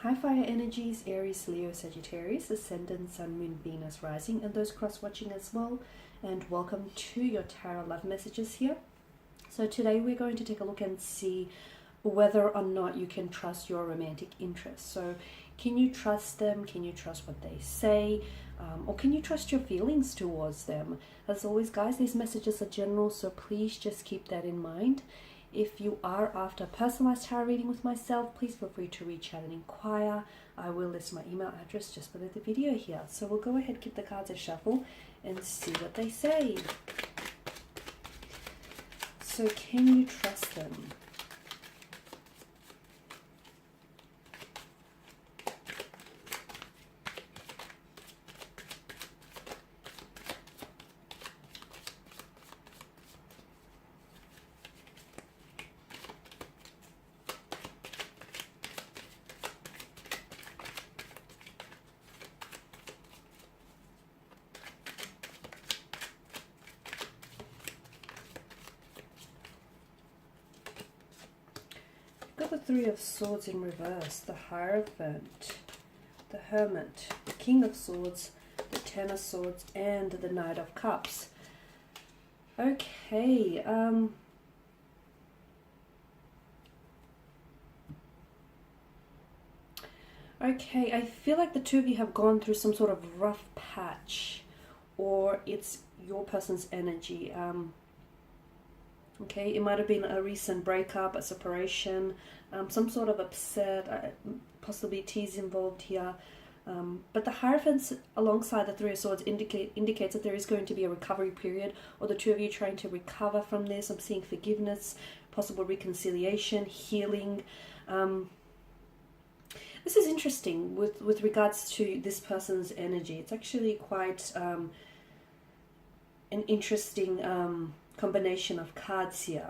High fire energies, Aries, Leo, Sagittarius, Ascendant, Sun, Moon, Venus, Rising, and those cross-watching as well. And welcome to your Tarot Love Messages here. So today we're going to take a look and see whether or not you can trust your romantic interests. So can you trust them? Can you trust what they say? Or can you trust your feelings towards them? As always, guys, these messages are general, so please just keep that in mind. If you are after a personalized tarot reading with myself, please feel free to reach out and inquire. I will list my email address just below the video here. So we'll go ahead, give the cards a shuffle and see what they say. So can you trust them? Got the Three of Swords in reverse, the Hierophant, the Hermit, the King of Swords, the Ten of Swords, and the Knight of Cups. Okay, okay, I feel like the two of you have gone through some sort of rough patch, or it's your person's energy. Okay, it might have been a recent breakup, a separation, some sort of upset, possibly tears involved here. But the Hierophant alongside the Three of Swords indicates that there is going to be a recovery period, or the two of you trying to recover from this. I'm seeing forgiveness, possible reconciliation, healing. This is interesting with regards to this person's energy. It's actually quite an interesting combination of cards here.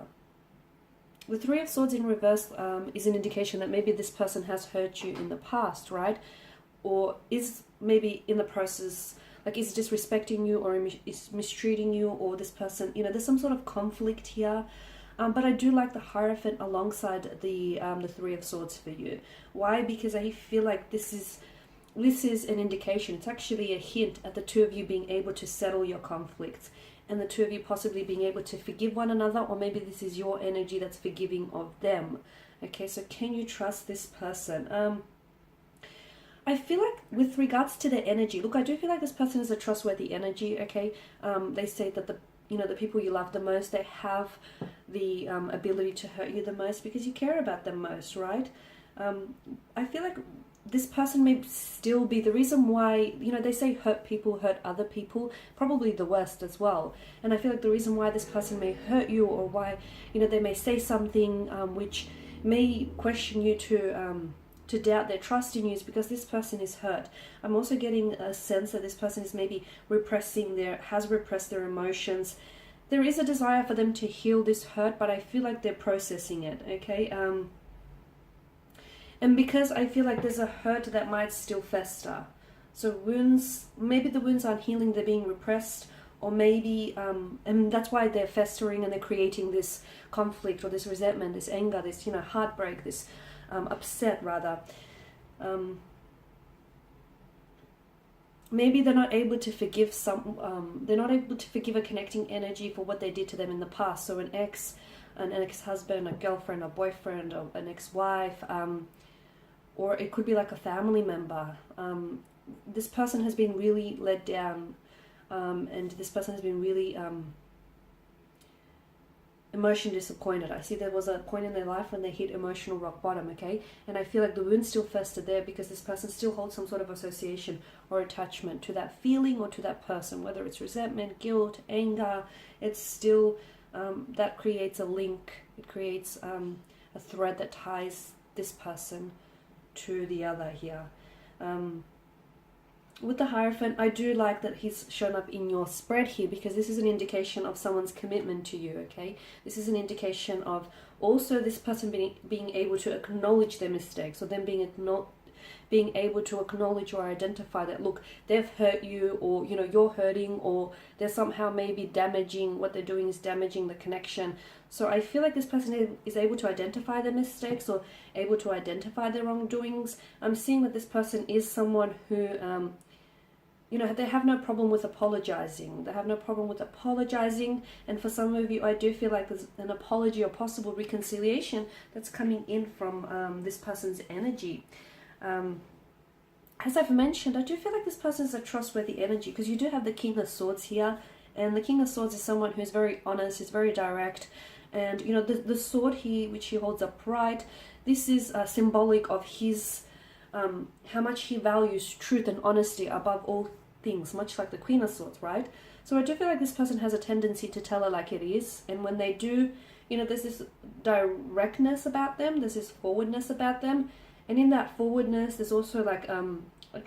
The Three of Swords in reverse is an indication that maybe this person has hurt you in the past, right? Or is maybe in the process, like is disrespecting you, or is mistreating you, or this person, you know, there's some sort of conflict here. But I do like the Hierophant alongside the Three of Swords for you. Why? Because I feel like this is an indication. It's actually a hint at the two of you being able to settle your conflicts, and the two of you possibly being able to forgive one another, or maybe this is your energy that's forgiving of them. Okay, so can you trust this person? I feel like with regards to their energy, look, I do feel like this person is a trustworthy energy, okay? They say that the people you love the most, they have the ability to hurt you the most because you care about them most, right? I feel like this person may still be the reason why, they say hurt people hurt other people, probably the worst as well. And I feel like the reason why this person may hurt you, or why, they may say something which may question you to doubt their trust in you, is because this person is hurt. I'm also getting a sense that this person is maybe has repressed their emotions. There is a desire for them to heal this hurt, but I feel like they're processing it, okay? And because I feel like there's a hurt that might still fester. So wounds, maybe the wounds aren't healing, they're being repressed, or maybe, and that's why they're festering and they're creating this conflict, or this resentment, this anger, this, heartbreak, this upset rather. Maybe they're not able to forgive they're not able to forgive a connecting energy for what they did to them in the past. So an ex-husband, a girlfriend, a boyfriend, or an ex-wife, or it could be like a family member. This person has been really let down, and this person has been really emotionally disappointed. I see there was a point in their life when they hit emotional rock bottom, okay? And I feel like the wound still festered there because this person still holds some sort of association or attachment to that feeling or to that person, whether it's resentment, guilt, anger. It's still, that creates a link. It creates a thread that ties this person to the other here. With the Hierophant, I do like that he's shown up in your spread here, because this is an indication of someone's commitment to you, okay? This is an indication of also this person being able to acknowledge their mistakes, or them being able to acknowledge or identify that, look, they've hurt you, or, you're hurting, or they're somehow maybe damaging, what they're doing is damaging the connection. So I feel like this person is able to identify their mistakes or able to identify their wrongdoings. I'm seeing that this person is someone who, they have no problem with apologizing. They have no problem with apologizing. And for some of you, I do feel like there's an apology or possible reconciliation that's coming in from this person's energy. As I've mentioned, I do feel like this person is a trustworthy energy, because you do have the King of Swords here. And the King of Swords is someone who's very honest, is very direct. And, the sword which he holds upright, this is symbolic of his, how much he values truth and honesty above all things, much like the Queen of Swords, right? So I do feel like this person has a tendency to tell it like it is. And when they do, there's this directness about them, there's this forwardness about them. And in that forwardness, there's also like a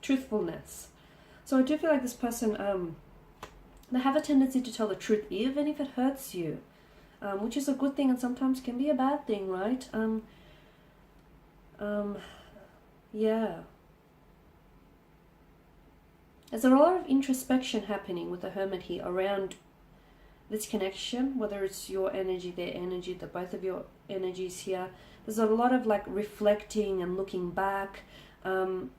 truthfulness. So I do feel like this person, they have a tendency to tell the truth even if it hurts you, which is a good thing and sometimes can be a bad thing, right? Yeah. There's a lot of introspection happening with the Hermit here around this connection, whether it's your energy, their energy, the both of your energies here. There's a lot of like reflecting and looking back. I'm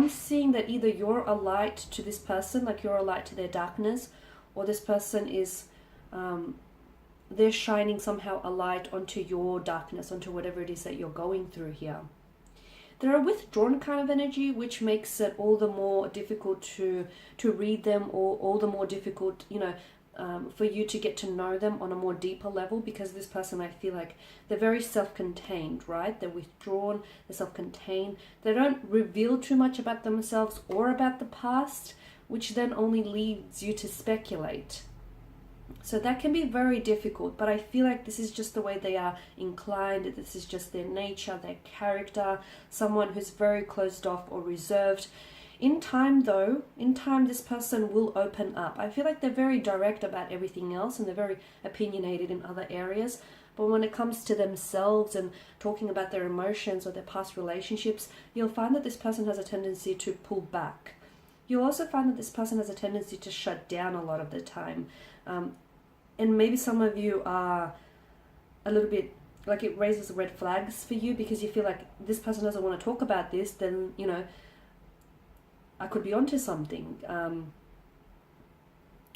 seeing that either you're a light to this person, like you're a light to their darkness, or this person is, they're shining somehow a light onto your darkness, onto whatever it is that you're going through here. They're a withdrawn kind of energy, which makes it all the more difficult to read them, or all the more difficult, for you to get to know them on a more deeper level, because this person, I feel like they're very self-contained, right? They're withdrawn, they're self-contained. They don't reveal too much about themselves or about the past, which then only leads you to speculate. So that can be very difficult, but I feel like this is just the way they are inclined. This is just their nature, their character, someone who's very closed off or reserved. In time, this person will open up. I feel like they're very direct about everything else, and they're very opinionated in other areas. But when it comes to themselves and talking about their emotions or their past relationships, you'll find that this person has a tendency to pull back. You'll also find that this person has a tendency to shut down a lot of the time. And maybe some of you are a little bit, like, it raises red flags for you, because you feel like this person doesn't want to talk about this, then, I could be onto something.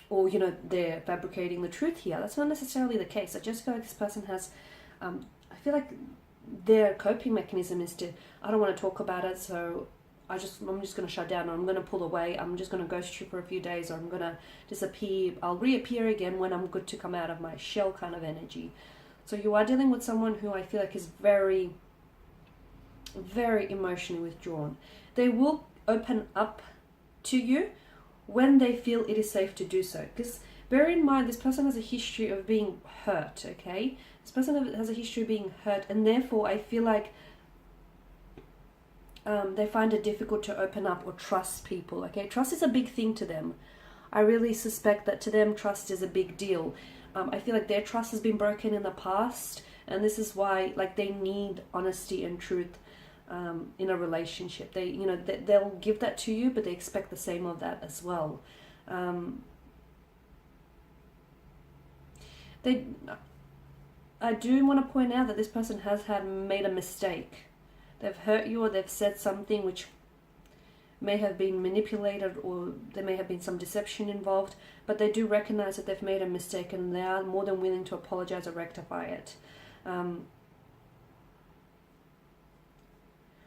Or, they're fabricating the truth here. That's not necessarily the case. I just feel like this person has, I feel like their coping mechanism is to, I don't want to talk about it, so I'm just going to shut down, or I'm going to pull away. I'm just going to ghost you for a few days, or I'm going to disappear. I'll reappear again when I'm good to come out of my shell kind of energy. So you are dealing with someone who I feel like is very, very emotionally withdrawn. They will open up to you when they feel it is safe to do so. Because bear in mind, this person has a history of being hurt, okay? This person has a history of being hurt, and therefore I feel like they find it difficult to open up or trust people, okay? Trust is a big thing to them. I really suspect that to them, trust is a big deal. I feel like their trust has been broken in the past, and this is why, like, they need honesty and truth in a relationship. They'll give that to you, but they expect the same of that as well. I do want to point out that this person has made a mistake. They've hurt you, or they've said something which may have been manipulated, or there may have been some deception involved, but they do recognize that they've made a mistake, and they are more than willing to apologize or rectify it.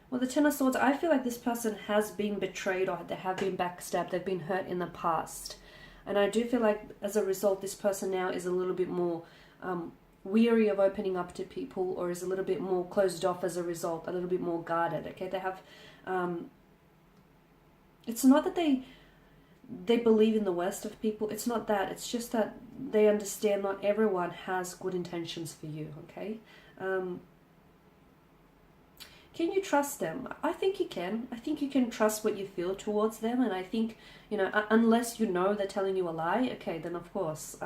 Well, the Ten of Swords, I feel like this person has been betrayed, or they have been backstabbed, they've been hurt in the past. And I do feel like as a result, this person now is a little bit more weary of opening up to people, or is a little bit more closed off as a result, a little bit more guarded, okay? They have, it's not that they believe in the worst of people, it's not that, it's just that they understand not everyone has good intentions for you, okay? Can you trust them? I think you can. I think you can trust what you feel towards them, and I think, unless they're telling you a lie, okay, then of course,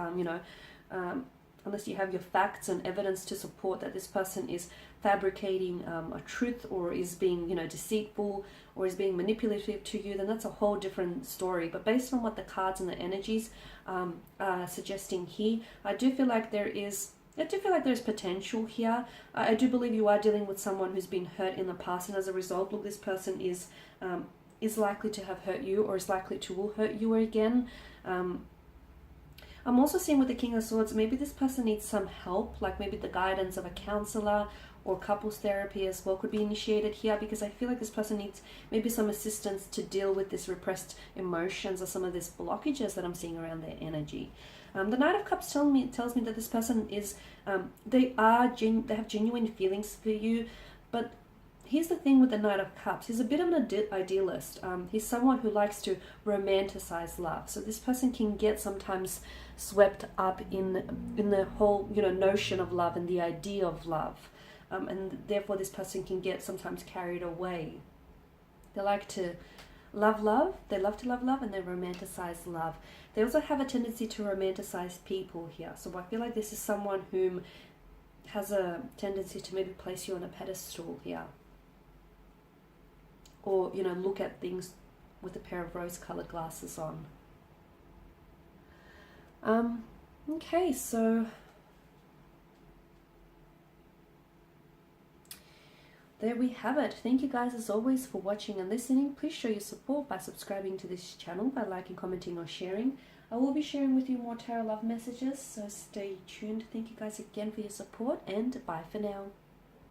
unless you have your facts and evidence to support that this person is fabricating a truth, or is being, you know, deceitful, or is being manipulative to you, then that's a whole different story. But based on what the cards and the energies are suggesting here, I do feel like there's potential here. I do believe you are dealing with someone who's been hurt in the past, and as a result, look, this person is likely to have hurt you, or is likely to will hurt you again. I'm also seeing with the King of Swords, maybe this person needs some help, like maybe the guidance of a counselor or couples therapy as well could be initiated here, because I feel like this person needs maybe some assistance to deal with this repressed emotions or some of these blockages that I'm seeing around their energy. The Knight of Cups tells me that this person is, they have genuine feelings for you, but here's the thing with the Knight of Cups. He's a bit of an idealist. He's someone who likes to romanticize love. So this person can get sometimes swept up in the whole, you know, notion of love and the idea of love. And therefore this person can get sometimes carried away. They like to love, they love to love, and they romanticize love. They also have a tendency to romanticize people here. So I feel like this is someone whom has a tendency to maybe place you on a pedestal here. Or, you know, look at things with a pair of rose-colored glasses on. Okay, so there we have it. Thank you guys as always for watching and listening. Please show your support by subscribing to this channel, by liking, commenting or sharing. I will be sharing with you more tarot love messages, so stay tuned. Thank you guys again for your support, and bye for now.